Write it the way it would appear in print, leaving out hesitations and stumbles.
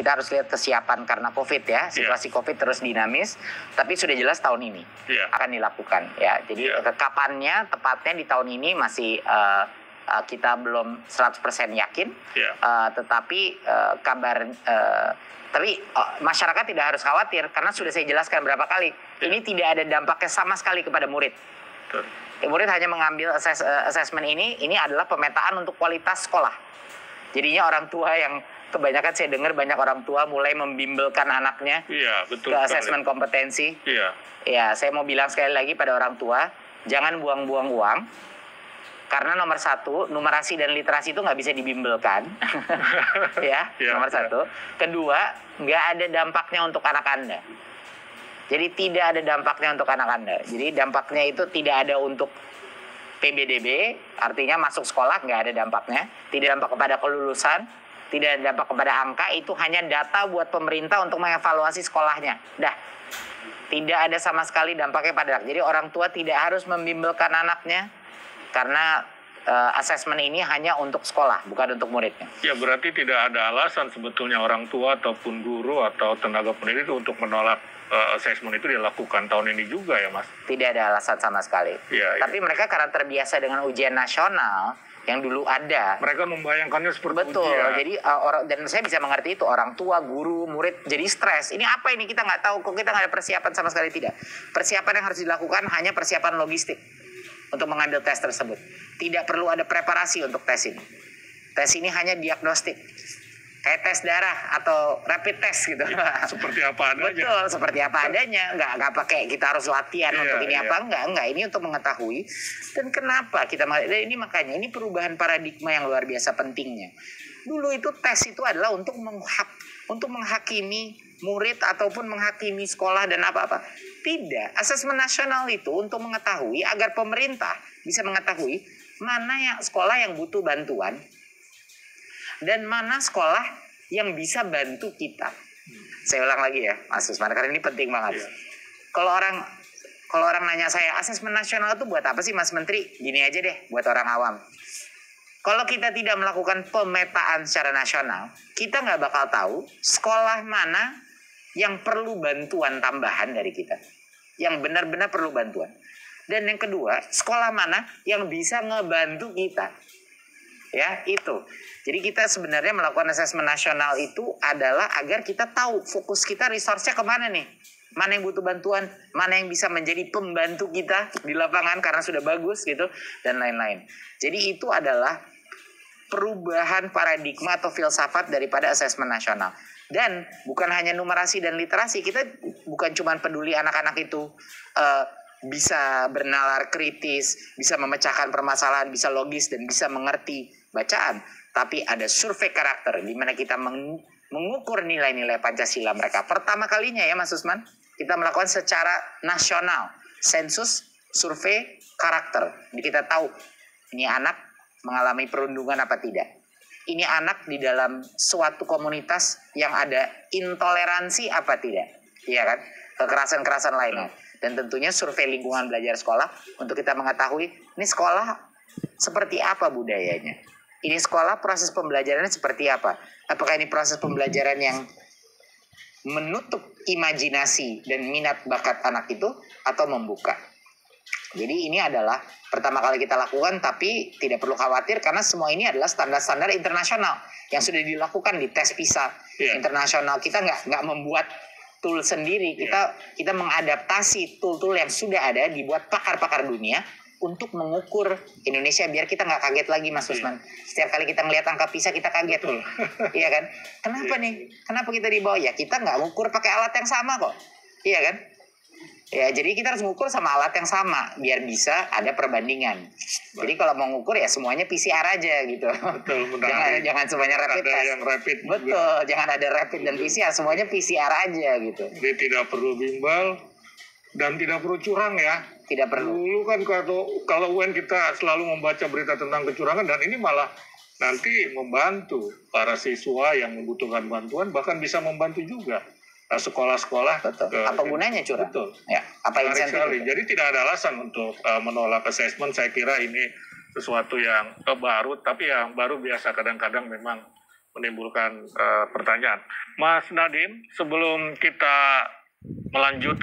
kita harus lihat kesiapan karena COVID ya, situasi COVID terus dinamis, tapi sudah jelas tahun ini akan dilakukan ya. Jadi kapannya tepatnya di tahun ini masih kita belum 100% yakin, tetapi masyarakat tidak harus khawatir karena sudah saya jelaskan berapa kali. Ini tidak ada dampaknya sama sekali kepada murid. Murid hanya mengambil assessment ini adalah pemetaan untuk kualitas sekolah. Jadinya orang tua yang kebanyakan saya dengar banyak orang tua mulai membimbelkan anaknya ke asesmen kompetensi. Ya, saya mau bilang sekali lagi pada orang tua, jangan buang-buang uang. Karena nomor satu, numerasi dan literasi itu nggak bisa dibimbelkan. Nomor satu. Kedua, nggak ada dampaknya untuk anak Anda. Jadi tidak ada dampaknya untuk anak Anda. Jadi dampaknya itu tidak ada untuk PBDB, artinya masuk sekolah nggak ada dampaknya. Tidak dampak kepada kelulusan, tidak ada dampak kepada angka, itu hanya data buat pemerintah untuk mengevaluasi sekolahnya. Dah, tidak ada sama sekali dampaknya pada anak. Jadi orang tua tidak harus membimbelkan anaknya, karena asesmen ini hanya untuk sekolah, bukan untuk muridnya. Ya, berarti tidak ada alasan sebetulnya orang tua ataupun guru atau tenaga pendidik untuk menolak asesmen itu dilakukan tahun ini juga ya, Mas? Tidak ada alasan sama sekali. Tapi mereka karena terbiasa dengan ujian nasional yang dulu ada. Mereka membayangkannya seperti ujian. Jadi dan saya bisa mengerti itu, orang tua, guru, murid jadi stres. Ini apa ini? Kita nggak tahu, kok kita nggak ada persiapan sama sekali. Tidak. Persiapan yang harus dilakukan hanya persiapan logistik untuk mengambil tes tersebut. Tidak perlu ada preparasi untuk tes ini. Tes ini hanya diagnostik. Kayak tes darah atau rapid test gitu. Ya, seperti apa adanya. Betul, seperti apa adanya. Nggak pakai kita harus latihan untuk ini apa. Enggak. Ini untuk mengetahui. Dan kenapa kita... ini makanya, ini perubahan paradigma yang luar biasa pentingnya. Dulu itu tes itu adalah untuk menghakimi murid ataupun menghakimi sekolah dan apa-apa. Tidak, asesmen nasional itu untuk mengetahui agar pemerintah bisa mengetahui mana yang sekolah yang butuh bantuan dan mana sekolah yang bisa bantu kita. Saya ulang lagi ya, Mas Usman, karena ini penting banget. Kalau orang nanya saya, asesmen nasional itu buat apa sih, Mas Menteri? Gini aja deh, buat orang awam. Kalau kita tidak melakukan pemetaan secara nasional, kita nggak bakal tahu sekolah mana yang perlu bantuan tambahan dari kita, yang benar-benar perlu bantuan. Dan yang kedua, sekolah mana yang bisa ngebantu kita. Ya, itu. Jadi kita sebenarnya melakukan asesmen nasional itu adalah agar kita tahu fokus kita, resource-nya kemana nih. Mana yang butuh bantuan, mana yang bisa menjadi pembantu kita di lapangan karena sudah bagus gitu, dan lain-lain. Jadi itu adalah perubahan paradigma atau filsafat daripada asesmen nasional. Dan bukan hanya numerasi dan literasi, kita bukan cuma peduli anak-anak itu bisa bernalar kritis, bisa memecahkan permasalahan, bisa logis, dan bisa mengerti bacaan. Tapi ada survei karakter, di mana kita mengukur nilai-nilai Pancasila mereka. Pertama kalinya ya, Mas Usman, kita melakukan secara nasional, sensus, survei karakter. Jadi kita tahu, ini anak mengalami perundungan apa tidak. Ini anak di dalam suatu komunitas yang ada intoleransi apa tidak, iya kan? Kekerasan-kekerasan lainnya. Dan tentunya survei lingkungan belajar sekolah untuk kita mengetahui ini sekolah seperti apa budayanya. Ini sekolah proses pembelajarannya seperti apa? Apakah ini proses pembelajaran yang menutup imajinasi dan minat bakat anak itu atau membuka? Jadi ini adalah pertama kali kita lakukan, tapi tidak perlu khawatir karena semua ini adalah standar-standar internasional yang sudah dilakukan di tes PISA internasional. Kita nggak membuat tool sendiri, kita mengadaptasi tool-tool yang sudah ada dibuat pakar-pakar dunia untuk mengukur Indonesia biar kita nggak kaget lagi, Mas Usman. Setiap kali kita melihat angka PISA kita kaget tuh, iya kan? Kenapa nih? Kenapa kita di bawah? Ya kita nggak mengukur pakai alat yang sama kok, iya kan? Ya, jadi kita harus mengukur sama alat yang sama biar bisa ada perbandingan. Jadi kalau mau ngukur ya semuanya PCR aja gitu. Betul, jangan semuanya rapid test. Yang rapid betul, juga. Jangan ada rapid dan PCR, semuanya PCR aja gitu. Jadi tidak perlu bimbel dan tidak perlu curang ya. Tidak perlu. Dulu kan kalau UN kita selalu membaca berita tentang kecurangan, dan ini malah nanti membantu para siswa yang membutuhkan bantuan, bahkan bisa membantu juga sekolah-sekolah. Betul. Apa gunanya curang? Betul. Ya. Apa insentif? Jadi tidak ada alasan untuk menolak assessment. Saya kira ini sesuatu yang baru, tapi yang baru biasa kadang-kadang memang menimbulkan pertanyaan. Mas Nadiem, sebelum kita melanjutkan